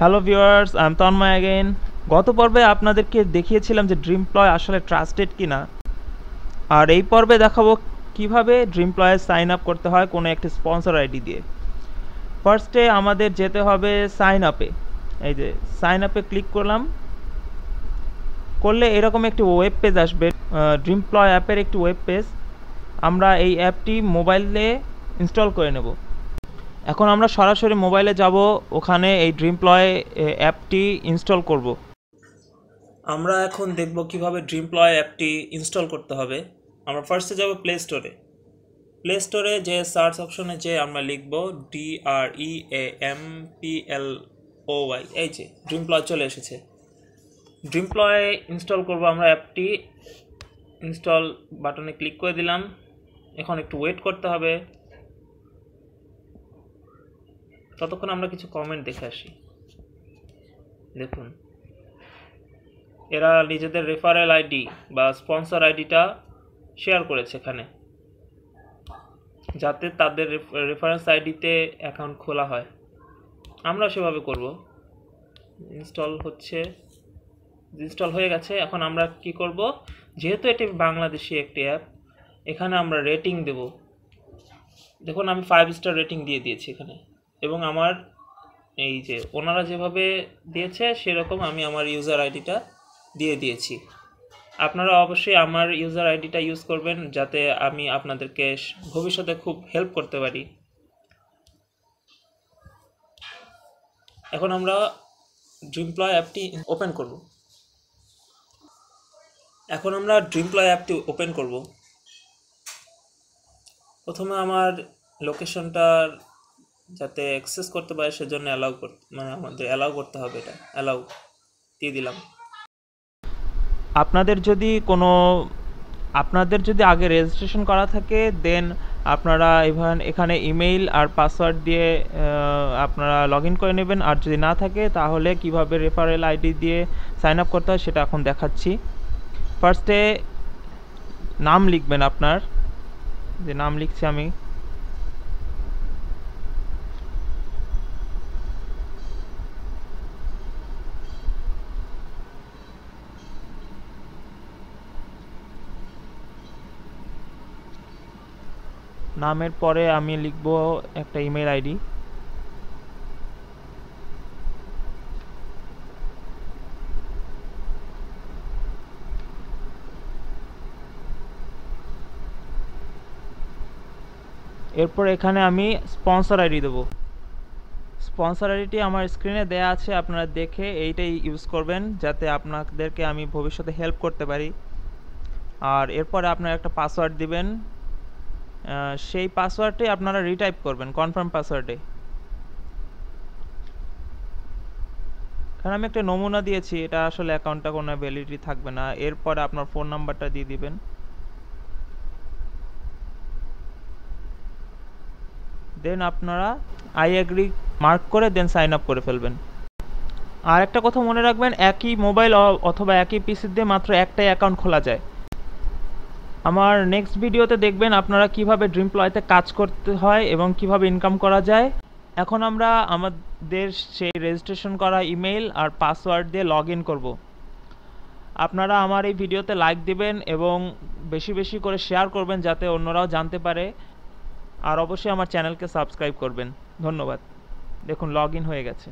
Hello viewers, I am Tanmoy again. গত পর্বে আপনাদেরকে দেখিয়েছিলাম যে ড্রিমপ্লয় আসলে ট্রাস্টেড কিনা, আর এই পর্বে দেখাবো কিভাবে ড্রিমপ্লয়ে সাইন আপ করতে হয় কোনো একটি স্পন্সর আইডি দিয়ে। ফার্স্টে আমাদের যেতে হবে সাইন আপে। এই যে সাইন আপে ক্লিক করলাম, করলে এরকম একটি ওয়েব পেজ আসবে, ড্রিমপ্লয় অ্যাপের একটি ওয়েব পেজ। আমরা এই অ্যাপটি মোবাইলে ইনস্টল করে নেব। এখন আমরা সরাসরি মোবাইলে যাব, ওখানে এই ড্রিমপ্লয় অ্যাপটি ইনস্টল করব। আমরা এখন দেখব কিভাবে ড্রিমপ্লয় অ্যাপটি ইনস্টল করতে হবে। আমরা ফার্স্টে যাব প্লে স্টোরে। প্লে স্টোরে যে সার্চ অপশনে যে আমরা লিখব DREAMPLOY, এই যে ড্রিমপ্লয় চলে এসেছে। ড্রিমপ্লয় ইনস্টল করব আমরা অ্যাপটি। ইনস্টল বাটনে ক্লিক করে দিলাম। এখন একটু ওয়েট করতে হবে, ততক্ষণ আমরা কিছু কমেন্ট দেখে আসি। দেখুন, এরা নিজেদের রেফারেল আইডি বা স্পন্সর আইডিটা শেয়ার করেছে এখানে, যাতে তাদের রেফারেন্স আইডিতে অ্যাকাউন্ট খোলা হয়। আমরা সেভাবে করব। ইনস্টল হচ্ছে, ইনস্টল হয়ে গেছে। এখন আমরা কি করব, যেহেতু এটি বাংলাদেশি একটি অ্যাপ, এখানে আমরা রেটিং দেব। দেখুন, আমি 5 স্টার রেটিং দিয়ে দিয়েছি এখানে, এবং আমার এই যে ওনারা যেভাবে দিয়েছে সেরকম আমি আমার ইউজার আইডিটা দিয়ে দিয়েছি। আপনারা অবশ্যই আমার ইউজার আইডিটা ইউজ করবেন, যাতে আমি আপনাদেরকে ভবিষ্যতে খুব হেল্প করতে পারি। এখন আমরা ড্রিমপ্লয় অ্যাপটি ওপেন করব। প্রথমে আমার লোকেশনটার যাতে অ্যাক্সেস করতে পারে সেজন্য আমাদের অ্যালাউ করতে হবে। এটা অ্যালাউ দিয়ে দিলাম। আপনাদের যদি আগে রেজিস্ট্রেশন করা থাকে, দেন আপনারা এখানে ইমেইল আর পাসওয়ার্ড দিয়ে আপনারা লগ ইন করে নেবেন। আর যদি না থাকে, তাহলে কিভাবে রেফারেল আইডি দিয়ে সাইন আপ করতে হয় সেটা এখন দেখাচ্ছি। ফার্স্টে নাম লিখবেন, আপনার যে নাম লিখছি আমি। নামের পরে আমি লিখব একটা ইমেল আইডি। এরপর এখানে আমি স্পন্সর আইডি দেবো। স্পন্সর আইডিটি আমার স্ক্রিনে দেয়া আছে, আপনারা দেখে এইটাই ইউজ করবেন, যাতে আপনাদেরকে আমি ভবিষ্যতে হেল্প করতে পারি। আর এরপরে আপনারা একটা পাসওয়ার্ড দিবেন, সেই পাসওয়ার্ডটি আপনারা রিটাইপ করবেন কনফার্ম পাসওয়ার্ডে। কারণ আমি একটা নমুনা দিয়েছি, এটা আসলে অ্যাকাউন্টটা কোনো ভ্যালিডিটি থাকবে না। এরপরে আপনার ফোন নাম্বারটা দিয়ে দিবেন। দেন আপনারা আই এগ্রি মার্ক করে দেন সাইন আপ করে ফেলবেন। আর একটা কথা মনে রাখবেন, একই মোবাইল অথবা একই পিসি দিয়ে মাত্র একটাই অ্যাকাউন্ট খোলা যায়। আমার নেক্সট ভিডিওতে দেখবেন আপনারা কিভাবে ড্রিমপ্লয়তে কাজ করতে হয় এবং কিভাবে ইনকাম করা যায়। এখন আমরা আমাদের সেই রেজিস্ট্রেশন করা ইমেল আর পাসওয়ার্ড দিয়ে লগ ইন করবো। আপনারা আমার এই ভিডিওতে লাইক দিবেন এবং বেশি বেশি করে শেয়ার করবেন, যাতে অন্যরাও জানতে পারে। আর অবশ্যই আমার চ্যানেলকে সাবস্ক্রাইব করবেন। ধন্যবাদ। দেখুন, লগ ইন হয়ে গেছে।